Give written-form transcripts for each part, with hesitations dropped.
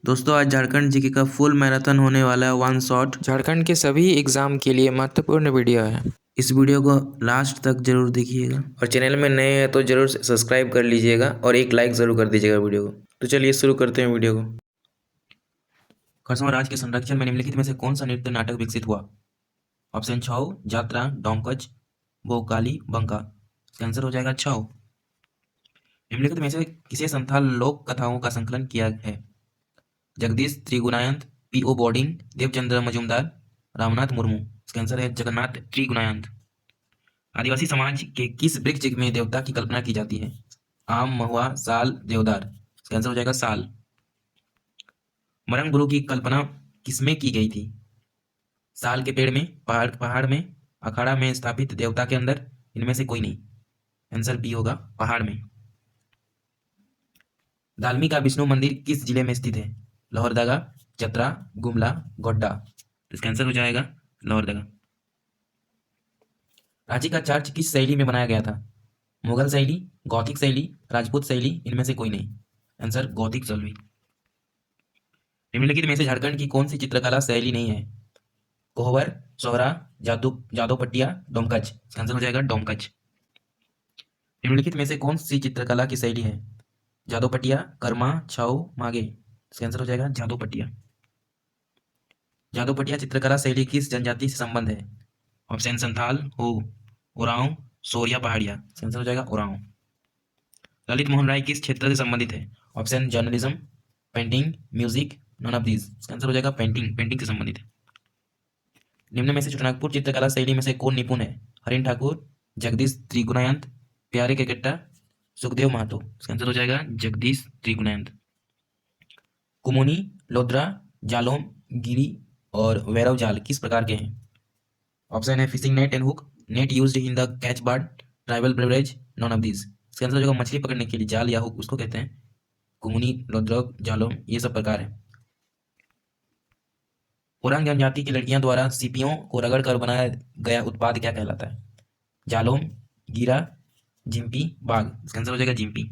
दोस्तों आज झारखंड जीके का फुल मैराथन होने वाला है, वन शॉट। झारखंड के सभी एग्जाम के लिए महत्वपूर्ण वीडियो है। इस वीडियो को लास्ट तक जरूर देखिएगा और चैनल में नए हैं तो जरूर सब्सक्राइब कर लीजिएगा और एक लाइक जरूर कर दीजिएगा वीडियो को। तो चलिए शुरू करते हैं वीडियो को। खरसवां राज्य के संरक्षण में निम्नलिखित में से कौन सा नृत्य नाटक विकसित हुआ? ऑप्शन छऊ, जात्रा, डोमकच, बोकाली, बंका। इसका आंसर हो जाएगा छऊ। निम्नलिखित में से किसे संथाल लोक कथाओं का संकलन किया है? जगदीश त्रिगुणायंत, पी.ओ. बोर्डिंग, देवचंद्र मजूमदार, रामनाथ मुर्मू। इसका आंसर है जगन्नाथ त्रिगुणायंत। आदिवासी समाज के किस वृक्ष में देवता की कल्पना की जाती है? आम, महुआ, साल, देवदार। इसका आंसर हो जाएगा साल। मरंग गुरु की कल्पना किसमें की गई थी? साल के पेड़ में, पहाड़ में, अखाड़ा में स्थापित देवता के अंदर, इनमें से कोई नहीं। आंसर बी होगा पहाड़ में। दालमी का विष्णु मंदिर किस जिले में स्थित है? लोहरदगा, चतरा, गुमला, गोड्डा। इसका आंसर हो जाएगा लोहरदगा। रांची का चर्च किस शैली में बनाया गया था? मुगल शैली, गौथिक शैली, राजपूत शैली, इनमें से कोई नहीं। आंसर गौथिक शैली। निम्नलिखित में से झारखंड की कौन सी चित्रकला शैली नहीं है? कोहबर, सोहरा, जादोपट्टिया, डोमकच। इसका आंसर हो जाएगा डोमकच। निम्नलिखित में से कौन सी चित्रकला की शैली है? जादोपट्टिया, कर्मा, छाऊ, मागे। इसका आंसर हो जाएगा जादोपट्टिया। जादोपट्टिया चित्रकला शैली किस जनजाति से संबंध है? ऑप्शन संथाल, हो, उरांव, सोरिया, पहाड़िया। इसका आंसर हो जाएगा उरांव। ललित मोहन राय किस क्षेत्र से संबंधित है? Option journalism, painting, music, non of these. इसका आंसर हो जाएगा पेंटिंग से संबंधित है। निम्न में से छोटानागपुर चित्रकला शैली में से कौन निपुण है? हरिन ठाकुर, जगदीश त्रिगुणायंत, प्यारे केकेट्टा, सुखदेव महतो। इसका आंसर हो जाएगा जगदीश त्रिगुणायंत। कुमुनी, लोद्रा, जालोम, गिरी और वैरव जाल किस प्रकार के हैं? ऑप्शन है fishing net and hook, net used in the catch bird, tribal beverage, non of these. इसका आंसर हो जाएगा मछली पकड़ने के लिए जाल या हुक उसको कहते हैं। कुमुनी, लोद्रक, जालोम, ये सब प्रकार है। ओरांग जनजाति की लड़कियों द्वारा सीपियों को रगड़ कर बनाया गया उत्पाद क्या कहलाता है? जालोम, गिरा, जिम्पी, बाग। इसका आंसर हो जाएगा जिम्पी।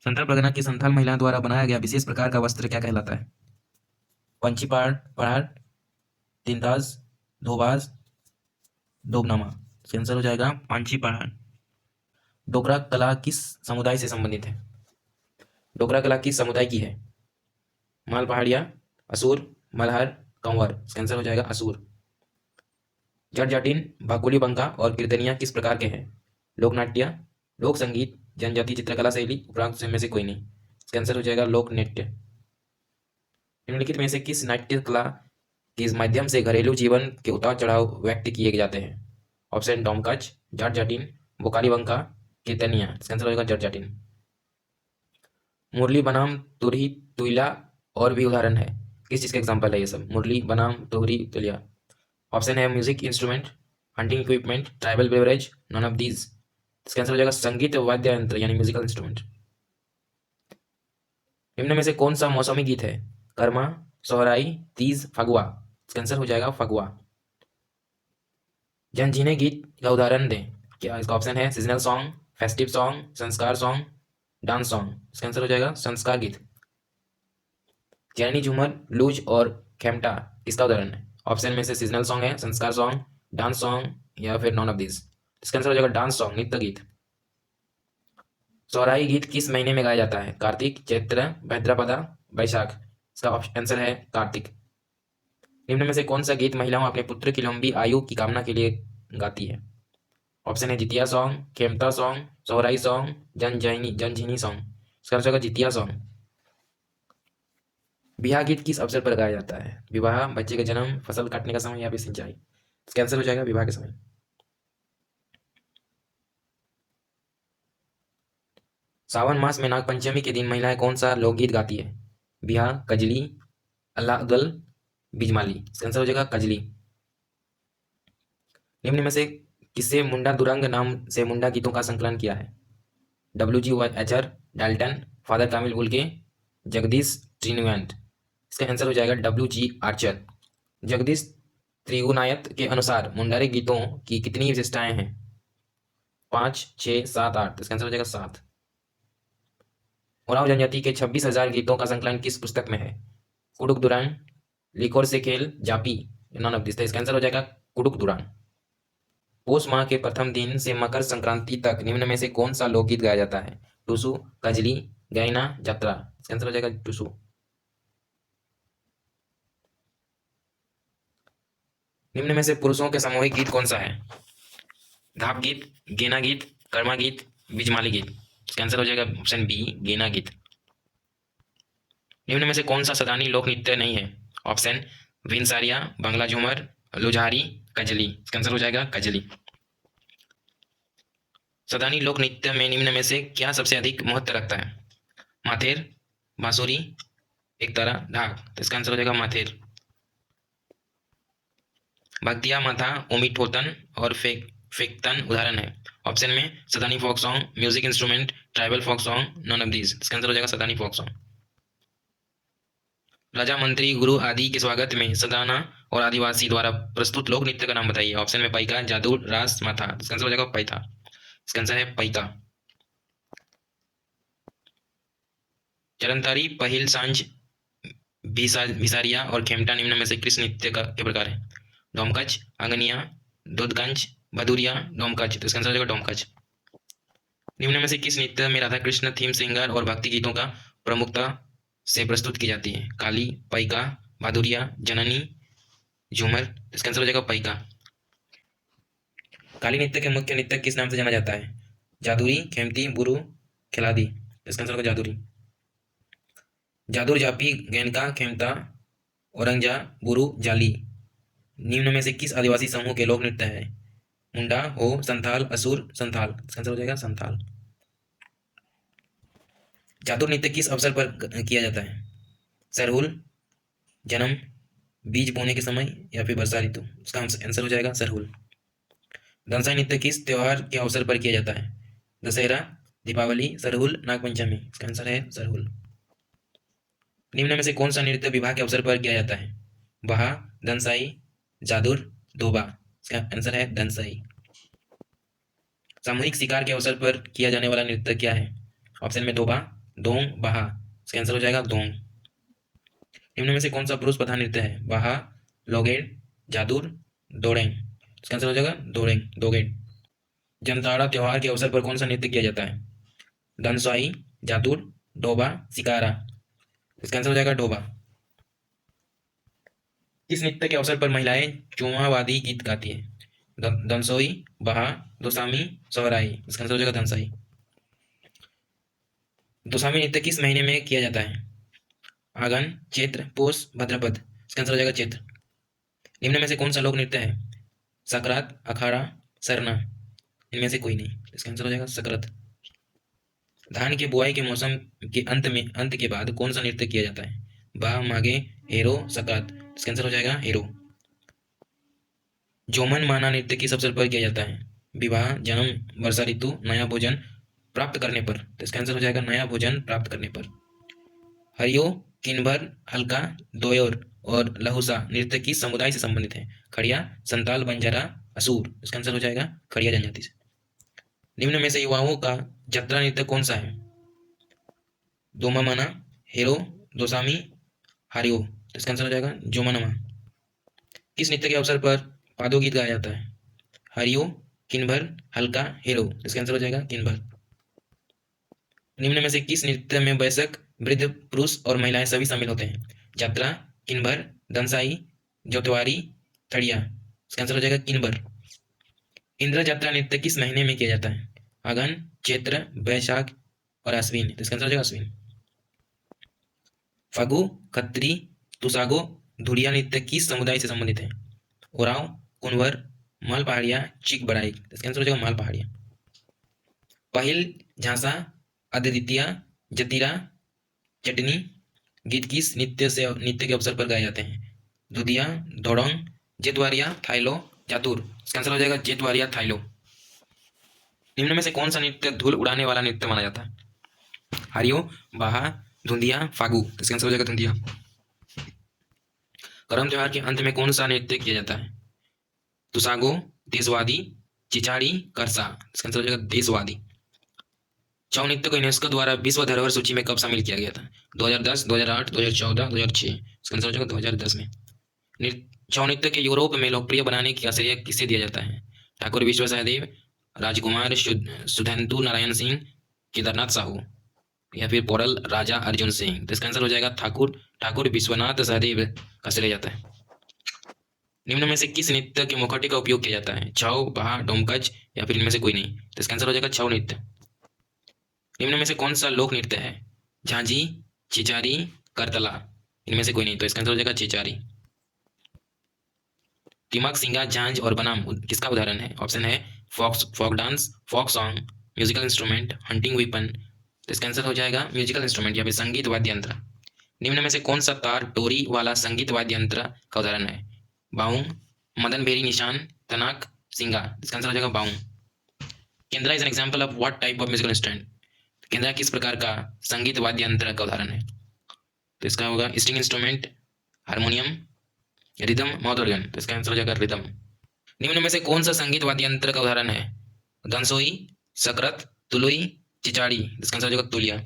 संथाल परगना की संथाल महिलाओं द्वारा बनाया गया विशेष प्रकार का वस्त्र क्या कहलाता है? पंची पहाड़, तिंताज, धोबाज, दोगनामा। इसका आंसर हो जाएगा पांची पहाड़। डोगरा कला किस समुदाय से संबंधित है? डोगरा कला किस समुदाय की है? माल पहाड़िया, असुर, मल्हार, कंवर। इसका आंसर हो जाएगा असुर। जट जाटिन, भाकुली बंका और कीर्तनिया किस प्रकार के हैं? लोक नाट्य, लोक संगीत, जनजाति चित्रकला शैली, उपरांत में से कोई नहीं। इसका आंसर हो जाएगा लोक नृत्य। निम्नलिखित में से किस नाट्य कला के माध्यम से घरेलू जीवन के उतार चढ़ाव व्यक्त किए जाते हैं? ऑप्शन डोमकच, जट जाटिन, बोकाली बंका, कीर्तनिया। इसका आंसर हो जाएगा जट जाटिन। मुरली बनाम तुरही तुइला और भी उदाहरण है, किस चीज का एग्जाम्पल है ये सब? मुरली बनाम तुरही तुलिया। ऑप्शन है music instrument, hunting equipment, tribal beverage, non of these. इसका आंसर हो जाएगा संगीत वाद्य यंत्र यानी म्यूजिकल इंस्ट्रूमेंट। निम्न में से कौन सा मौसमी गीत है? कर्मा, सोहराई, तीज, फगुआ। इसका आंसर हो जाएगा फगुआ। जनजीने गीत का उदाहरण दें। क्या इसका ऑप्शन है सीजनल सॉन्ग, फेस्टिव सॉन्ग, संस्कार सॉन्ग, डांस सॉन्ग। इसका आंसर हो जाएगा संस्कार गीत। जैनी झूमर, लूज और खेमटा किसका उदाहरण है? ऑप्शन में से सीजनल सॉन्ग है, संस्कार सॉन्ग, डांस सॉन्ग या फिर नॉन ऑफ दिस। इसका आंसर हो जाएगा डांस सॉन्ग, नृत्य गीत। सोहराई गीत किस महीने में गाया जाता है? कार्तिक, चैत्र, भाद्रपदा, वैशाख। इसका आंसर है कार्तिक। निम्न में से कौन सा गीत महिलाओं अपने पुत्र की लंबी आयु की कामना के लिए गाती है? ऑप्शन है Jitiya song, Khemta song, Sohrai song, Janjhini song. इसका आंसर होगा जितिया सॉन्ग। बियाह गीत किस अवसर पर गाया जाता है? विवाह, बच्चे का जन्म, फसल काटने का समय या फिर सिंचाई। इसका आंसर हो जाएगा विवाह के समय। सावन मास में नागपंचमी के दिन महिलाएं कौन सा लोकगीत गाती है? बियाह, कजली, अल्लाह उदल, बिजमाली। इसका आंसर हो जाएगा कजली। निम्न में से किससे मुंडा दुरंग नाम से मुंडा गीतों का संकलन किया है? WG Archer, Dalton, father Kamil Bulcke, Jagdish Trigunayat. इसका आंसर हो जाएगा WG आर्चर। जगदीश त्रिगुणायत के अनुसार मुंडारी गीतों की कितनी विशेषताएं हैं? 5, 6, 7, 8। इसका आंसर हो जाएगा 7। ओराव जनजाति के 26,000 गीतों का संकलन किस पुस्तक में है? कुडुक दुरान, लिखोर से खेल, जापी, नॉन ऑफ दिस। इसका आंसर हो जाएगा कुडुक दुरान। पौष माह के प्रथम दिन से मकर संक्रांति तक निम्न में से कौन सा लोकगीत गाया जाता है? टुसु, कजली, गैना, जात्रा। इसका आंसर हो जाएगा टुसु। निम्न में से पुरुषों के सामूहिक गीत कौन सा है? धाप गीत, गेना गीत, कर्मा गीत, बिजमाली गीत। इसका आंसर हो जाएगा ऑप्शन बी, गेना गीत। निम्न में से कौन सा सदानी लोक नृत्य नहीं है? ऑप्शन विनसारिया, बांग्ला झूमर, लुझारी, कजली। इसका आंसर हो जाएगा कजली। सदानी लोक नृत्य में निम्न में से क्या सबसे अधिक महत्व रखता है? माथेर, बांसुरी, एकतारा, ढाक। तो इसका आंसर हो जाएगा माथेर। भक्तिया, माथा, ओमिठोतन और फेकतन उदाहरण है। ऑप्शन में Sadani folk song, music instrument, tribal folk song, none of these. इसका आंसर हो जाएगा सदानी फोक सॉन्ग। राजा, मंत्री, गुरु आदि के स्वागत में सदाना और आदिवासी द्वारा प्रस्तुत लोक नृत्य का नाम बताइए। ऑप्शन में पैका, जादू, रास, माथा। इसका आंसर हो जाएगा पैथा। इसका आंसर है पैका। चरनतारी, पहिल, सांझ, भिसारिया और खेमटा निम्न में से किस नृत्य के प्रकार है? डोमकच, आंगनिया, दूधकंच, भदुरिया, डोमकच। तो इसका आंसर हो जाएगा डोमकच। निम्न में से किस नृत्य में राधा कृष्ण थीम सिंगर और भक्ति गीतों का प्रमुखता से प्रस्तुत की जाती है? काली, पैका, भादुरिया, जननी, झूमर। इसका आंसर हो जाएगा पैका। काली नृत्य के मुख्य नृत्य किस नाम से जाना जाता है? जादुरी, खेमती, बुरु, खिलादी। इसका आंसर होगा जादुरी। जादुर, जापी, गैनका, खेमता, औरंगजा, बुरु, जाली निम्न में से किस आदिवासी समूह के लोक नृत्य है? मुंडा, हो, संथाल, असुर, संथाल। इसका आंसर हो जाएगा संथाल। जादुर नृत्य किस अवसर पर किया जाता है? सरहुल, जन्म, बीज बोने के समय या फिर वर्षा ऋतु। इसका आंसर हो जाएगा सरहुल। दंसाई नृत्य किस त्योहार के अवसर पर किया जाता है? दशहरा, दीपावली, सरहुल, नागपंचमी। इसका आंसर है सरहुल। निम्न में से कौन सा नृत्य विवाह के अवसर पर किया जाता है? बहा, दंसाई, जादुर, धोबा। इसका आंसर है दंसाई। सामूहिक शिकार के अवसर पर किया जाने वाला नृत्य क्या है? ऑप्शन में धोबा, दोंग, बहा। इसका आंसर हो जाएगा दोंग। निम्न में से कौन सा पुरुष प्रधान नृत्य है? बहा, लोगेड, जादुर, दोड़ेंग। इसका आंसर हो जाएगा दोड़ेंग, दोगेड। जमताड़ा त्योहार के अवसर पर कौन सा नृत्य किया जाता है? दंसाई, जादुर, डोबा, शिकारा। इसका आंसर हो जाएगा डोबा। किस नृत्य के अवसर पर महिलाएं चुमावादी गीत गाती है? दंसोई, बहा, दोसामी, सोहराई। इसका आंसर हो जाएगा दंसाई। दोसामी नृत्य किस महीने में किया जाता है? आगन, चैत्र, पोष, भाद्रपद। इसका आंसर हो जाएगा चैत्र। निम्न में से कौन सा लोक नृत्य है? सकरात, अखाड़ा, सरना। इनमें से कोई नहीं। इसका आंसर हो जाएगा सकरत। धान के बुआई के मौसम के अंत के बाद कौन सा नृत्य किया जाता है? बा, मागे, हेरो, सकरात। इसका आंसर हो जाएगा हेरो। जोमन माना नृत्य किस अवसर पर किया जाता है? विवाह, जन्म, वर्षा ऋतु, नया भोजन प्राप्त करने पर। तो इसका आंसर हो जाएगा नया भोजन प्राप्त करने पर। हरियो, किन्भर, हल्का, दोयोर और लहुसा नृत्य किस समुदाय से संबंधित है? खड़िया, संताल, बंजारा, असूर। इसका आंसर हो जाएगा खड़िया जनजाति से। निम्न में से युवाओं का जत्रा नृत्य कौन सा है? दोमामाना, हेरो, दोसामी, हारियो। इसका आंसर हो जाएगा जोमानमा। किस नृत्य के अवसर पर पादो गीत गाया जाता है? हरियो, किन्भर, हल्का, हेरो। इसका आंसर हो जाएगा किन्भर। निम्न में से किस नृत्य में वयस्क, वृद्ध, पुरुष और महिलाएं सभी शामिल होते हैं? यात्रा, किन्भर, दंसाई, जोतवारी, थड़िया। इसका आंसर हो जाएगा किन्भर। इंद्र यात्रा नृत्य किस महीने में किया जाता है? अगन, चैत्र, वैशाख और अश्विन। तो इसका आंसर हो जाएगा अश्विन। फगु, खत्री, तुसागो, धुड़िया नृत्य किस समुदाय से संबंधित है? ओराव, कुंवर, माल पहाड़िया, चीक बड़ाई। इसका आंसर हो जाएगा माल पहाड़िया। पहिल, झांसा, अद्वितीया, जतीरा, चटनी गीत किस नृत्य के अवसर पर गाए जाते हैं? दुधिया, धोड़ोंग, जेतवारिया, थाइलो, जातुर। इसका आंसर हो जाएगा जेतवारिया, थाइलो। निम्न में से कौन सा नृत्य धूल उड़ाने वाला नृत्य माना जाता है? हरियो, बाहा, धुंधिया, फागु। इसका आंसर हो जाएगा धुंधिया। करम त्योहार के अंत में कौन सा नृत्य किया जाता है? तुसागो, देशवादी, चिचाड़ी, करसा। इसका आंसर हो जाएगा देशवादी। छऊ नृत्य को यूनेस्को द्वारा विश्व धरोहर सूची में कब शामिल किया गया था? 2010, 2008, 2014, 2006। इसका आंसर हो जाएगा 2010 में। छऊ नृत्य के यूरोप में लोकप्रिय बनाने का श्रेय किसे दिया जाता है? ठाकुर विश्व सहदेव, राजकुमार सुधंतु नारायण सिंह, केदारनाथ साहू या फिर पोरल राजा अर्जुन सिंह। तो इसका आंसर हो जाएगा ठाकुर विश्वनाथ सहदेव का श्रेय जाता है। निम्न में से किस नृत्य के मुखौटे का उपयोग किया जाता है? छऊ, बहा, डोमकच या फिर इनमें से कोई नहीं? तो इसका आंसर हो जाएगा छऊ नृत्य। निम्न में से कौन सा लोक नृत्य है? झांझी, चिचारी, करतला, इनमें से कोई नहीं? तो इसका आंसर हो जाएगा चिचारी। टिमक, सिंगा, झांझ और बनाम किसका उदाहरण है? ऑप्शन है folk dance, folk song, musical instrument, hunting weapon. तो इसका आंसर हो जाएगा म्यूजिकल इंस्ट्रूमेंट या फिर संगीत वाद्य यंत्र। निम्न में से कौन सा तार टोरी वाला संगीत वाद्य यंत्र का उदाहरण है? बाउंग, मदन भेरी निशान, तनाक, सिंगा। इसका आंसर हो जाएगा बाउंग। केंद्रा is an example of what type of musical instrument? केंद्रा किस प्रकार का संगीत वाद्य यंत्र का उदाहरण है? तो इसका होगा string instrument, harmonium, rhythm, mouth organ. तो इसका आंसर हो जाएगा रिदम। निम्न में से कौन सा संगीत वाद्य यंत्र का उदाहरण है? दंसोई, सकरत, तुलुई, चिचाड़ी। इसका आंसर हो जाएगा तुलिया।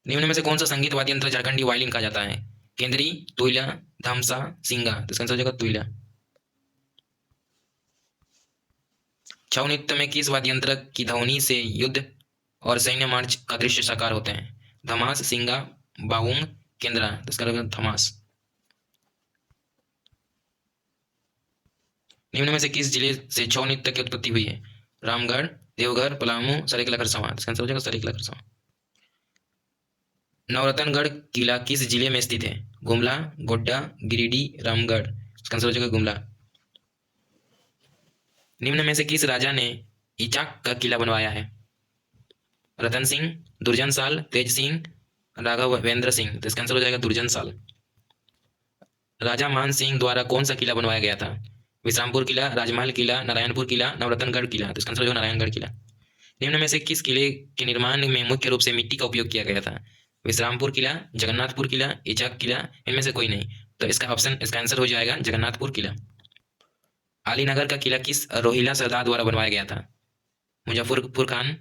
निम्न में से कौन सा संगीत वाद्य यंत्र झारखंडी वायलिन कहा जाता है? केंद्री, तुइला, धमसा, सिंगा। तो इसका आंसर हो जाएगा तुइला। छऊ नृत्य में किस वाद्य यंत्र की ध्वनि से युद्ध और सैन्य मार्च का दृश्य साकार होते हैं? धमास, सिंगा, बाउंग, केंद्रा। तो इसका होगा धमास। निम्न में से किस जिले से छऊ नृत्य की उत्पत्ति हुई है? रामगढ़, देवघर, पलामू, सरायकेला खरसावां। इसका आंसर हो जाएगा सरायकेला खरसावां। नवरत्नगढ़ किला किस जिले में स्थित है? गुमला, गोड्डा, गिरिडीह, रामगढ़। इसका आंसर हो जाएगा गुमला। निम्न में से किस राजा ने इचाक का किला बनवाया है? रतन सिंह, दुर्जन साल, तेज सिंह, राघवेंद्र सिंह। तो इसका आंसर हो जाएगा दुर्जन साल। राजा मान सिंह द्वारा कौन सा किला बनवाया गया था? विश्रामपुर किला, राजमहल किला, नारायणपुर किला, नवरत्नगढ़ किला। तो इसका आंसर हो जाएगा नारायणगढ़ किला। निम्न में से किस किले के निर्माण में मुख्य रूप से मिट्टी का उपयोग किया गया था? विश्रामपुर किला, जगन्नाथपुर किला, इचाक किला, इनमें से कोई नहीं? तो इसका आंसर हो जाएगा जगन्नाथपुर किला। अलीनगर का किला किस रोहिला सरदार द्वारा बनवाया गया था? मुजफ्फरपुर खान,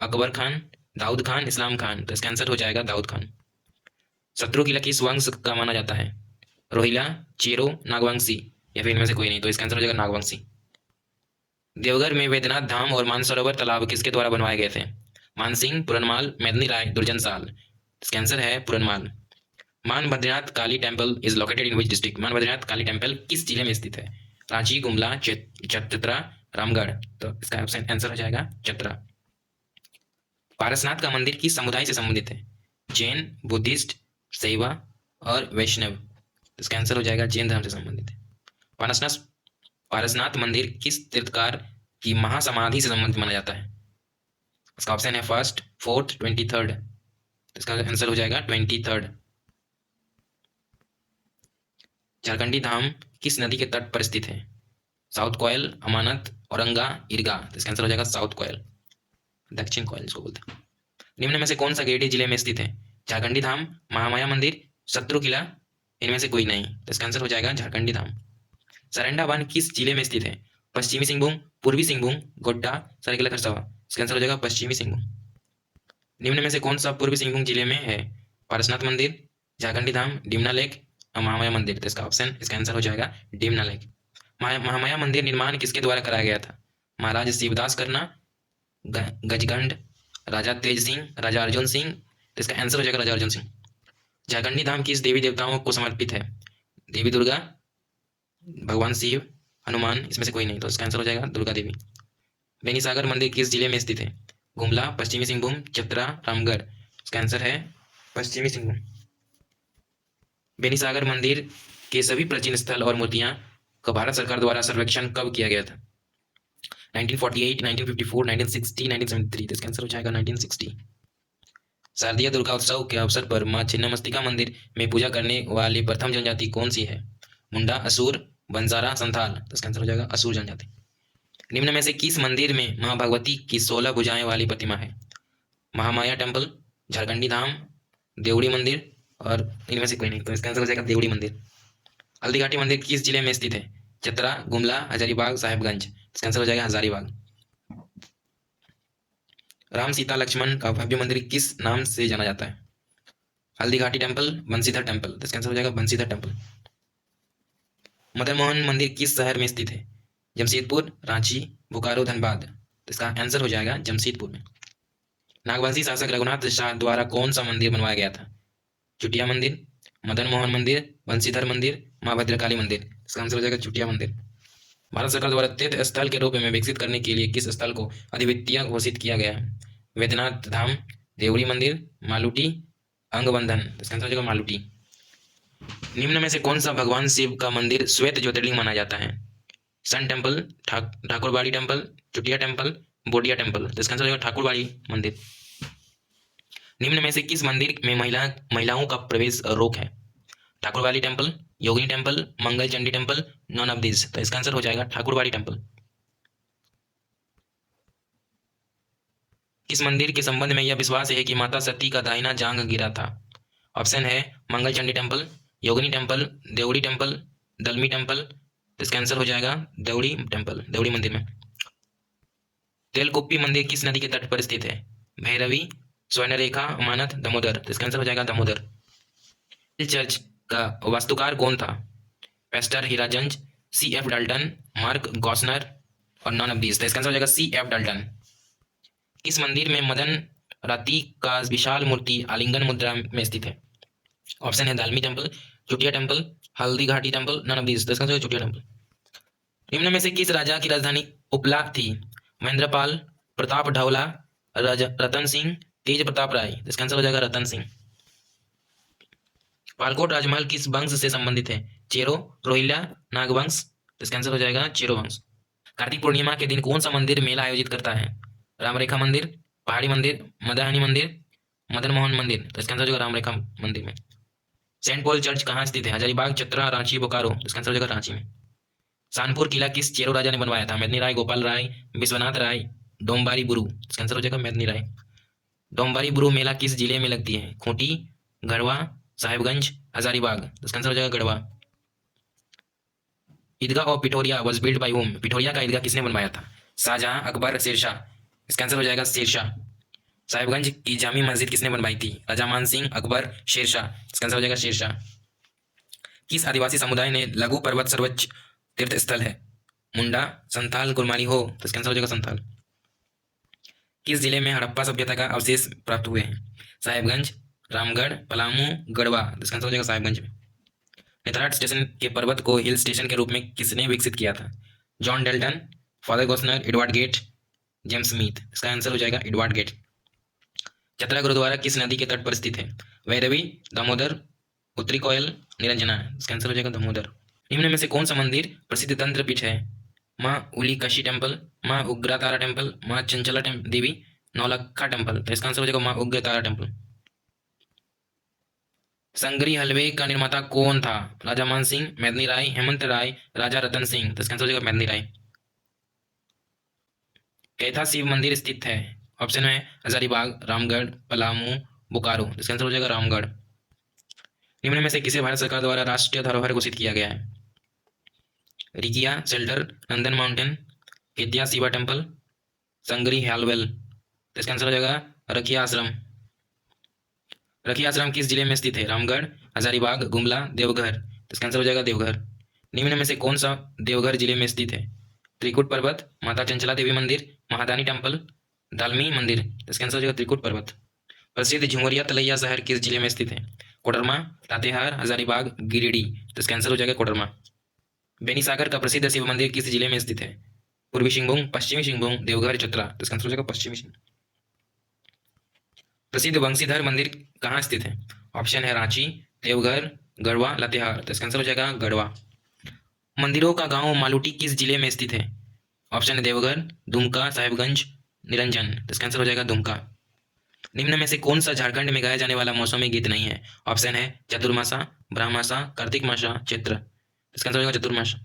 अकबर खान, दाऊद खान, इस्लाम खान। तो इसका आंसर हो जाएगा दाऊद खान। शत्रु किला किस वंश का माना जाता है? रोहिला, चेरो, नागवंशी या फिर इनमें से कोई नहीं? तो इसका आंसर हो जाएगा नागवंशी। देवघर में वैद्यनाथ धाम और मानसरोवर तालाब किसके द्वारा बनवाए गए थे? मानसिंह, पुरनमाल, मेदनी राय, दुर्जन साल। इसका आंसर है पुरनमाल। मान Badrinath Kali temple is located in which district? मान बद्रीनाथ काली टेम्पल किस जिले में स्थित है? रांची, गुमला, चतरा, रामगढ़। तो इसका ऑप्शन आंसर हो जाएगा चतरा। पारसनाथ का मंदिर किस समुदाय से संबंधित है? जैन, बुद्धिस्ट, शैवा और वैष्णव। इसका आंसर हो जाएगा जैन धर्म से संबंधित है। पारसनाथ मंदिर किस तीर्थकार की महासमाधि से संबंधित माना जाता है? इसका ऑप्शन है फर्स्ट, फोर्थ, 23rd। तो इसका आंसर हो जाएगा 23rd। झारखंडी धाम किस नदी के तट पर स्थित है? साउथ कोयल, अमानत, औरंगा, इरगा। तो इसका आंसर हो जाएगा साउथ कोयल, दक्षिण कोयल इसको बोलते हैं। निम्न में से कौन सा गिरिडीह जिले में स्थित है? झारखंडी धाम, महामाया मंदिर, शत्रु किला, इनमें से कोई नहीं? तो इसका आंसर हो जाएगा झारखंडी धाम। सरंडा बांध किस जिले में स्थित है? पश्चिमी सिंहभूम, पूर्वी सिंहभूम, गोड्डा, सरायकेला खरसावां। इसका आंसर हो जाएगा पश्चिमी सिंहभूम। निम्न में से कौन सा पूर्वी सिंहभूम जिले में है? पारसनाथ मंदिर, झारखंडी धाम, डिमना लेक, महामाया मंदिर। तो इसका आंसर हो जाएगा डिमना लेक। महामाया मंदिर निर्माण किसके द्वारा कराया गया था? महाराज शिवदास करना, गजगंड, राजा तेज सिंह, राजा अर्जुन सिंह। तो इसका आंसर हो जाएगा राजा अर्जुन सिंह। झारखंडी धाम किस देवी देवताओं को समर्पित है? देवी दुर्गा, भगवान शिव, हनुमान, इसमें से कोई नहीं? तो इसका आंसर हो जाएगा दुर्गा देवी। बेनीसागर मंदिर किस जिले में स्थित है? गुमला, पश्चिमी सिंहभूम, चतरा, रामगढ़। इसका आंसर है पश्चिमी सिंहभूम। बेनीसागर मंदिर के सभी प्राचीन स्थल और मूर्तियां का भारत सरकार द्वारा सर्वेक्षण कब किया गया था? 1948, 1954, 1960, 1973। तो इसका आंसर हो जाएगा 1960। शारदीय दुर्गा उत्सव के अवसर पर मां छिन्नमस्तिका मंदिर में पूजा करने वाली प्रथम जनजाति कौन सी है? मुंडा, असुर, बंजारा, संथाल। तो इसका आंसर हो जाएगा असुर जनजाति। निम्न में से किस मंदिर में मां भगवती की 16 भुजाएं वाली प्रतिमा है? महामाया टेम्पल, झारखंडी धाम, देवड़ी मंदिर और इनमें से कोई नहीं? तो इसका आंसर हो जाएगा देवड़ी मंदिर। हल्दीघाटी मंदिर किस जिले में स्थित है? चतरा, गुमला, हजारीबाग, साहेबगंज। इसका आंसर हो जाएगा हजारीबाग। राम सीता लक्ष्मण का भव्य मंदिर किस नाम से जाना जाता है? Haldi Ghati temple, Bansidhar temple. तो इसका आंसर हो जाएगा बंसीधर टेम्पल। मदन मोहन मंदिर किस शहर में स्थित है? जमशेदपुर, रांची, बोकारो, धनबाद। तो इसका आंसर हो जाएगा जमशेदपुर में। नागवंशी शासक रघुनाथ शाह द्वारा कौन सा मंदिर बनवाया गया था? चुटिया मंदिर, मदन मोहन मंदिर, बंसीधर मंदिर, माँ भद्रकाली मंदिर। इसका आंसर हो जाएगा चुटिया मंदिर। भारत सरकार द्वारा तीर्थ स्थल के रूप में विकसित करने के लिए किस स्थल को अद्वितीय घोषित किया गया है? वैद्यनाथ धाम, देवड़ी मंदिर, मालूटी, अंगबंधन। इसका आंसर हो जाएगा मालूटी। निम्न में से कौन सा भगवान शिव का मंदिर श्वेत ज्योतिर्लिंग माना जाता है? सन टेम्पल, ठाकुरबाड़ी टेम्पल, चुटिया टेम्पल, बोडिया टेम्पल। तो इसका आंसर हो जाएगा ठाकुरबाड़ी मंदिर। निम्न में से किस मंदिर में महिलाओं का प्रवेश रोक है? Thakurbari temple, Yogini temple, Mangal Chandi temple, none of this. तो इसका आंसर हो जाएगा ठाकुरबाड़ी टेम्पल। किस मंदिर के संबंध में यह विश्वास है कि माता सती का दाहिना जांग गिरा था? ऑप्शन है मंगल Chandi temple, Yogini temple, Devdi temple, दलमी temple. तो इसका आंसर हो जाएगा देवड़ी टेम्पल, देवड़ी मंदिर में। तेलकुप्पी मंदिर किस नदी के तट पर स्थित है? भैरवी, स्वर्णरेखा, मानस, दामोदर। तो इसका आंसर हो जाएगा दामोदर। चर्च का वास्तुकार कौन था? पेस्टर हीराजंज, C F Dalton, Mark Gossner और नॉन ऑफ दिस। तो इसका आंसर हो जाएगा सी एफ डाल्टन। किस मंदिर में मदन राती का विशाल मूर्ति आलिंगन मुद्रा में स्थित है? ऑप्शन है Dalmi temple, Chutia temple, Haldi Ghati temple, none of this. तो इसका आंसर है चुटिया टेम्पल। निम्न में से किस राजा की राजधानी उपलाक थी? महेंद्रपाल, प्रताप ढौला, रतन सिंह, तेज प्रताप राय। तो इसका आंसर हो जाएगा रतन सिंह। पालकोट राजमहल किस वंश से संबंधित है? चेरो, रोहिल्या, नागवंश। तो इसका आंसर हो जाएगा चेरो वंश। कार्तिक पूर्णिमा के दिन कौन सा मंदिर मेला आयोजित करता है? रामरेखा मंदिर, पहाड़ी मंदिर, मदाहनी मंदिर, मदन मोहन मंदिर। तो इसका आंसर हो जाएगा रामरेखा मंदिर में। सेंट पॉल चर्च कहाँ स्थित है? हजारीबाग, चतरा, रांची, बोकारो। तो इसका आंसर हो जाएगा रांची में। कानपुर किला किस चेरो राजा ने बनवाया था? मेदिनी राय, गोपाल राय, विश्वनाथ राय, डोम्बारी बुरु। इसका आंसर हो जाएगा मेदिनी राय। डोम्बारी बुरु मेला किस जिले में लगती है? खूंटी, गढ़वा, साहिबगंज, हजारीबाग। तो इसका आंसर हो जाएगा Garhwa. Idgah of Pithoria was build by whom. Pithoria का ईदगाह किसने बनवाया था? शाहजहां, अकबर, शेरशाह। इसका आंसर हो जाएगा शेरशाह। साहिबगंज की जामी मस्जिद किसने बनवाई थी? राजा मान सिंह, अकबर, शेरशाह। इसका आंसर हो जाएगा शेरशाह। किस आदिवासी समुदाय ने लघु पर्वत सर्वोच्च तीर्थ स्थल है? मुंडा, संथाल, कुरमाली हो। तो इसका आंसर हो जाएगा संथाल। किस जिले में हड़प्पा सभ्यता का अवशेष प्राप्त हुए हैं? साहिबगंज, रामगढ़, पलामू, गढ़वा। तो इसका आंसर हो जाएगा साहिबगंज में। नेतराट स्टेशन के पर्वत को हिल स्टेशन के रूप में किसने विकसित किया था? John Dalton, father Gosner, Edward Gait, James Smith. इसका आंसर हो जाएगा एडवर्ड गेट। चतरा गुरुद्वारा किस नदी के तट पर स्थित है? वैरवी, दामोदर, उत्तरी कोयल, निरंजना। इसका आंसर हो जाएगा दामोदर। निम्न में से कौन सा मंदिर प्रसिद्ध तंत्र पीठ है? माँ उलिकशी टेम्पल, माँ उग्रतारा टेम्पल, माँ चंचला देवी, नौलखा टेम्पल। तो इसका आंसर हो जाएगा माँ उग्रतारा टेम्पल। संगरी हलवे का निर्माता कौन था? राजा मान सिंह, मेदिनी राय, हेमंत राय, राजा रतन सिंह। तो इसका आंसर हो जाएगा मेदिनी राय। कैथा शिव मंदिर स्थित है? ऑप्शन है हजारीबाग, रामगढ़, पलामू, बोकारो। इसका आंसर हो जाएगा रामगढ़। निम्न में से किसे भारत सरकार द्वारा राष्ट्रीय धरोहर घोषित किया गया है? रिकिया शेल्टर, नंदन माउंटेन, केतिया शिवा टेम्पल, संगरी हेलवेल। तो इसका आंसर हो जाएगा रखिया आश्रम। रखिया आश्रम किस जिले में स्थित है? रामगढ़, हजारीबाग, गुमला, देवघर। तो इसका आंसर हो जाएगा देवघर। निम्न में से कौन सा देवघर जिले में स्थित है? त्रिकुट पर्वत, माता चंचला देवी मंदिर, महादानी टेम्पल, दालमी मंदिर। तो इसका आंसर हो जाएगा त्रिकुट पर्वत। प्रसिद्ध झुमरिया तलैया शहर किस जिले में स्थित है? कोडरमा, लातेहार, हजारीबाग, गिरिडीह। तो इसका आंसर हो जाएगा कोडरमा। बेनीसागर का प्रसिद्ध शिव मंदिर किस जिले में स्थित है? पूर्वी सिंहभूम, पश्चिमी सिंहभूम, देवघर, चतरा। तो इसका आंसर हो जाएगा पश्चिमी सिंहभूम। प्रसिद्ध वंशीधर मंदिर कहाँ स्थित है? ऑप्शन है रांची, देवघर, गढ़वा, लातेहार। तो इसका आंसर हो जाएगा गढ़वा। मंदिरों का गांव मालूटी किस जिले में स्थित है? ऑप्शन है देवघर, दुमका, साहिबगंज, निरंजन। तो इसका आंसर हो जाएगा दुमका। निम्न में से कौन सा झारखंड में गाया जाने वाला मौसमी गीत नहीं है? ऑप्शन है चतुर्मासा, ब्रह्मासा, कार्तिक मासा, चैत्र। इसका आंसर हो जाएगा चतुर्मासा।